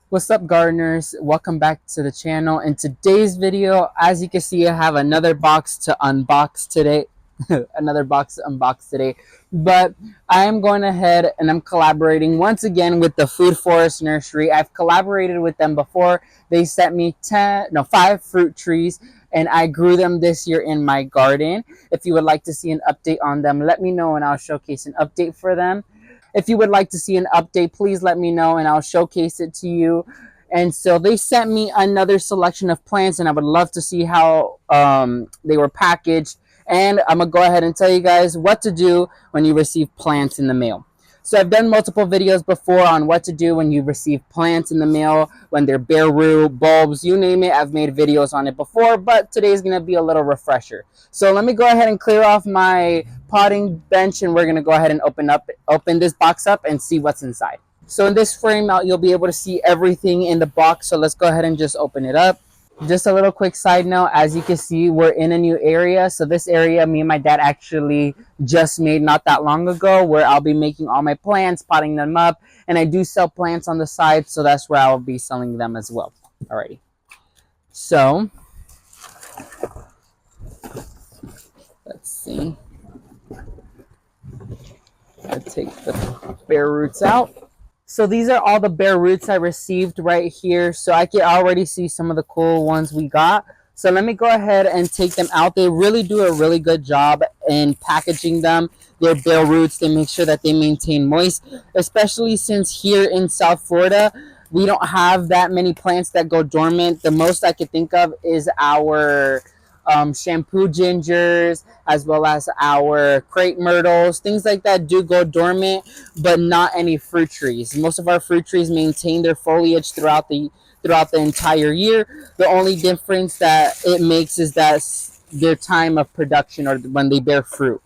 What's up, gardeners? Welcome back to the channel. In today's video, as you can see, I have another box to unbox today. Another box to unbox today. But I am going ahead and I'm collaborating once again with the Food Forest Nursery. I've collaborated with them before. They sent me 5 fruit trees and I grew them this year in my garden. If you would like to see an update on them, let me know and I'll showcase an update for them. If you would like to see an update, please let me know and I'll showcase it to you. And so they sent me another selection of plants, and I would love to see how they were packaged. And I'm going to go ahead and tell you guys what to do when you receive plants in the mail. So I've done multiple videos before on what to do when you receive plants in the mail, when they're bare root, bulbs, you name it. I've made videos on it before, but today's going to be a little refresher. So let me go ahead and clear off my potting bench, and we're going to go ahead and open this box up and see what's inside. So in this frame out, you'll be able to see everything in the box. So let's go ahead and just open it up. Just a little quick side note, as you can see, we're in a new area. So this area, me and my dad actually just made not that long ago, where I'll be making all my plants, potting them up. And I do sell plants on the side, so that's where I'll be selling them as well. Alrighty. So let's see. I'll take the bare roots out. So these are all the bare roots I received right here. So I can already see some of the cool ones we got. So let me go ahead and take them out. They really do a really good job in packaging them. They're bare roots. They make sure that they maintain moist, especially since here in South Florida, we don't have that many plants that go dormant. The most I could think of is our shampoo gingers, as well as our crepe myrtles. Things like that do go dormant, but not any fruit trees. Most of our fruit trees maintain their foliage throughout the entire year. The only difference that it makes is that their time of production, or when they bear fruit.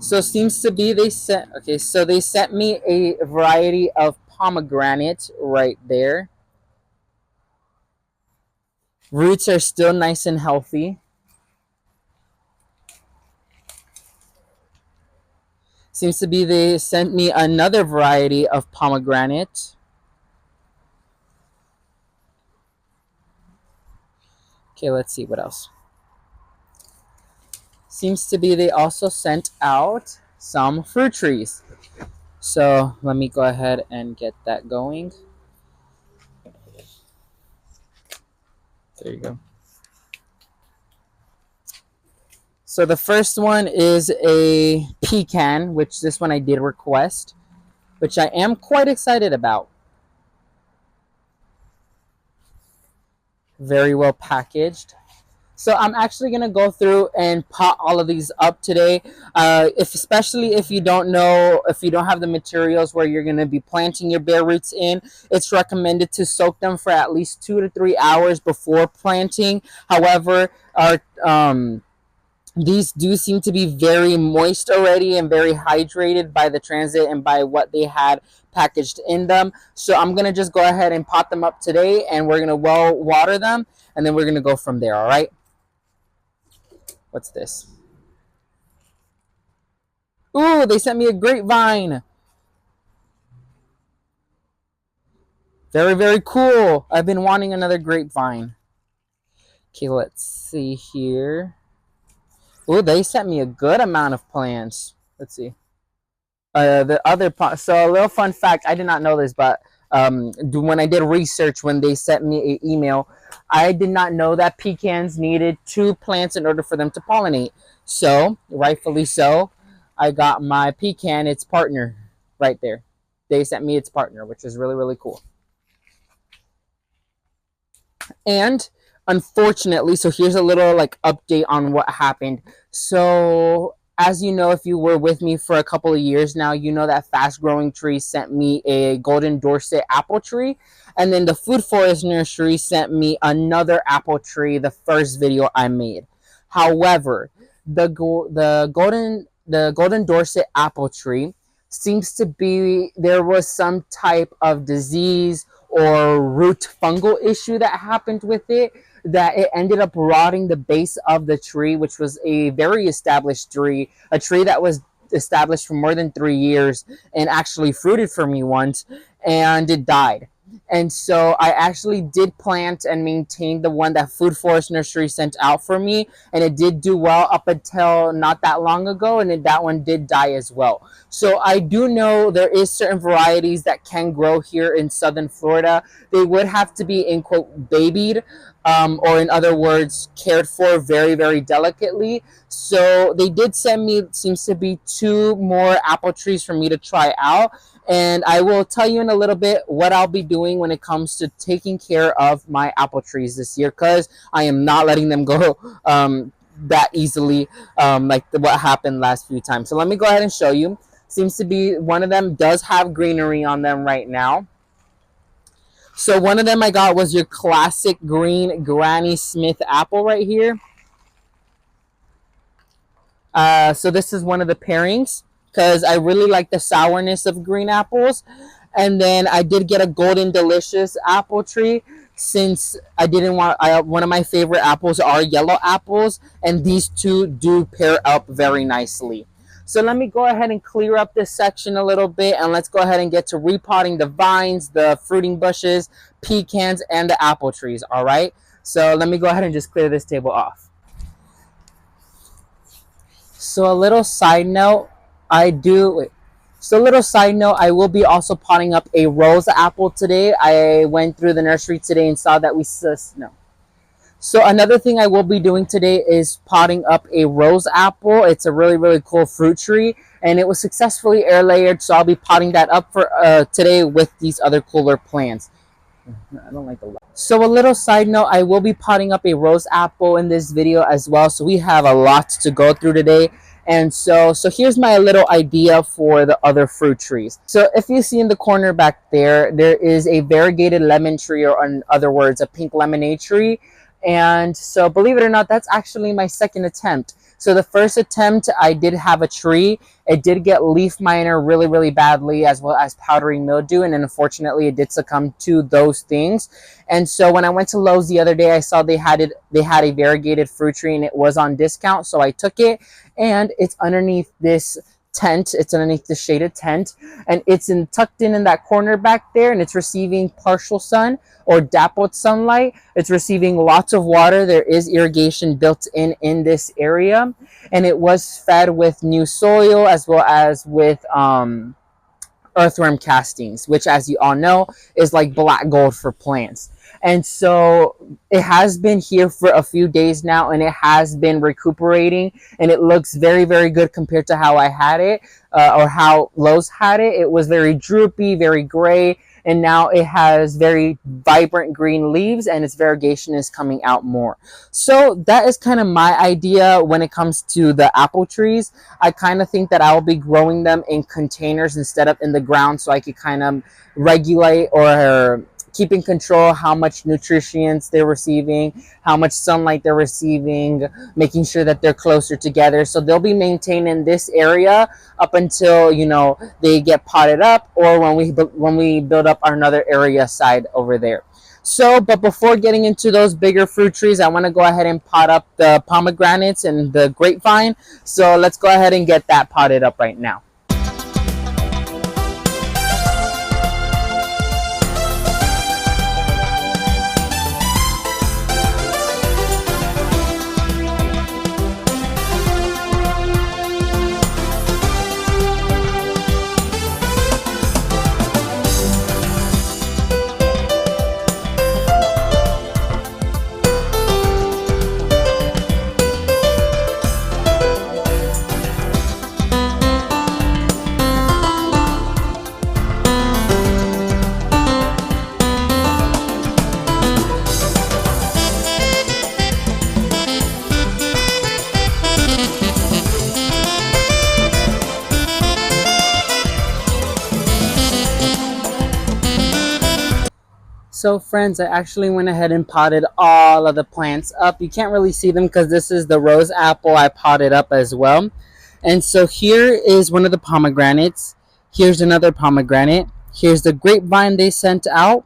So seems to be they sent me a variety of pomegranate right there. Roots are still nice and healthy. Seems to be they sent me another variety of pomegranate. Okay, let's see what else. Seems to be they also sent out some fruit trees. So let me go ahead and get that going. There you go. So the first one is a pecan, which this one I did request, which I am quite excited about. Very well packaged. So I'm actually going to go through and pot all of these up today. Especially if you don't have the materials where you're going to be planting your bare roots in, it's recommended to soak them for at least 2 to 3 hours before planting. However, these do seem to be very moist already and very hydrated by the transit and by what they had packaged in them. So I'm going to just go ahead and pot them up today, and we're going to well water them, and then we're going to go from there, all right? What's this? Ooh, they sent me a grapevine. Very, very cool. I've been wanting another grapevine. Okay, let's see here. Ooh, they sent me a good amount of plants. Let's see. The other so a little fun fact, I did not know this, but when I did research, when they sent me an email, I did not know that pecans needed 2 plants in order for them to pollinate. So rightfully so, I got my pecan, its partner, right there. They sent me its partner, which is really, really cool. And unfortunately, so here's a little like update on what happened. So as you know, if you were with me for a couple of years now, you know that Fast Growing Tree sent me a golden Dorset apple tree, and then the Food Forest Nursery sent me another apple tree, the first video I made. However, the golden Dorset apple tree seems to be, there was some type of disease or root fungal issue that happened with it, that it ended up rotting the base of the tree, which was a very established tree, a tree that was established for more than 3 years and actually fruited for me once, and it died. And so I actually did plant and maintain the one that Food Forest Nursery sent out for me, and it did do well up until not that long ago, and that one did die as well. So I do know there is certain varieties that can grow here in southern Florida. They would have to be in quote babied, or in other words, cared for very, very delicately. So they did send me, seems to be, two more apple trees for me to try out. And I will tell you in a little bit what I'll be doing when it comes to taking care of my apple trees this year, because I am not letting them go that easily, what happened last few times. So let me go ahead and show you. Seems to be one of them does have greenery on them right now. So one of them I got was your classic green Granny Smith apple right here. So this is one of the pairings because I really like the sourness of green apples. And then I did get a Golden Delicious apple tree since I didn't want, one of my favorite apples are yellow apples, and these two do pair up very nicely. So let me go ahead and clear up this section a little bit, and let's go ahead and get to repotting the vines, the fruiting bushes, pecans, and the apple trees. All right. So let me go ahead and just clear this table off. So a little side note, I do. Wait. So a little side note, I will be also potting up a rose apple today. I went through the nursery today and saw that we no. So another thing I will be doing today is potting up a rose apple. It's a really, really cool fruit tree, and it was successfully air layered. So I'll be potting that up for today with these other cooler plants. I don't like the light. So a little side note, I will be potting up a rose apple in this video as well. So we have a lot to go through today. And so here's my little idea for the other fruit trees. So if you see in the corner back there, there is a variegated lemon tree, or in other words, a pink lemonade tree. And so believe it or not, that's actually my second attempt. So the first attempt, I did have a tree. It did get leaf miner really, really badly, as well as powdery mildew. And unfortunately, it did succumb to those things. And so when I went to Lowe's the other day, I saw they had a variegated fruit tree, and it was on discount. So I took it, and it's underneath this tent. It's underneath the shaded tent, and it's tucked in that corner back there, and it's receiving partial sun or dappled sunlight. It's receiving lots of water. There is irrigation built in this area, and it was fed with new soil as well as with earthworm castings, which, as you all know, is like black gold for plants. And so it has been here for a few days now, and it has been recuperating, and it looks very, very good compared to how I had it, or how Lowe's had it. It was very droopy, very gray, and now it has very vibrant green leaves, and its variegation is coming out more. So that is kind of my idea when it comes to the apple trees. I kind of think that I will be growing them in containers instead of in the ground, so I could kind of regulate or keep in control how much nutrients they're receiving, how much sunlight they're receiving, making sure that they're closer together. So they'll be maintained in this area up until, you know, they get potted up, or when we build up another area side over there. So, but before getting into those bigger fruit trees, I want to go ahead and pot up the pomegranates and the grapevine. So let's go ahead and get that potted up right now. So friends, I actually went ahead and potted all of the plants up. You can't really see them because this is the rose apple I potted up as well. And so here is one of the pomegranates. Here's another pomegranate. Here's the grapevine they sent out.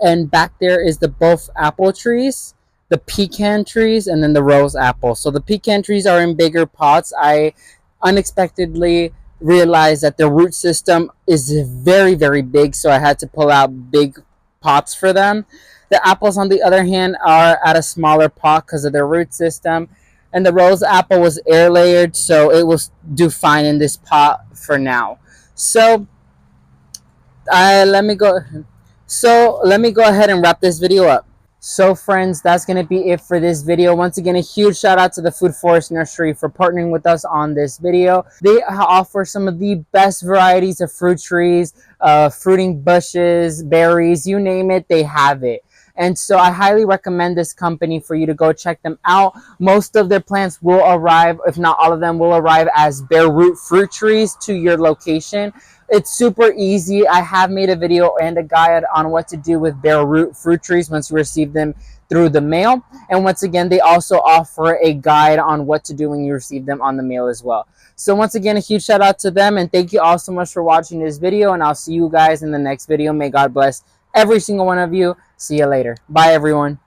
And back there is the both apple trees, the pecan trees, and then the rose apple. So the pecan trees are in bigger pots. I unexpectedly realized that the root system is very, very big. So I had to pull out big pots for them. The apples, on the other hand, are at a smaller pot because of their root system. And the rose apple was air layered, so it will do fine in this pot for now. So let me go. So let me go ahead and wrap this video up. So friends, that's going to be it for this video. Once again, a huge shout out to the Food Forest Nursery for partnering with us on this video. They offer some of the best varieties of fruit trees, fruiting bushes, berries, you name it, they have it. And so I highly recommend this company for you to go check them out. Most of their plants will arrive, if not all of them will arrive as bare root fruit trees to your location. It's super easy. I have made a video and a guide on what to do with bare root fruit trees once you receive them through the mail. And once again, they also offer a guide on what to do when you receive them on the mail as well. So once again, a huge shout out to them, and thank you all so much for watching this video, and I'll see you guys in the next video. May God bless every single one of you. See you later. Bye, everyone.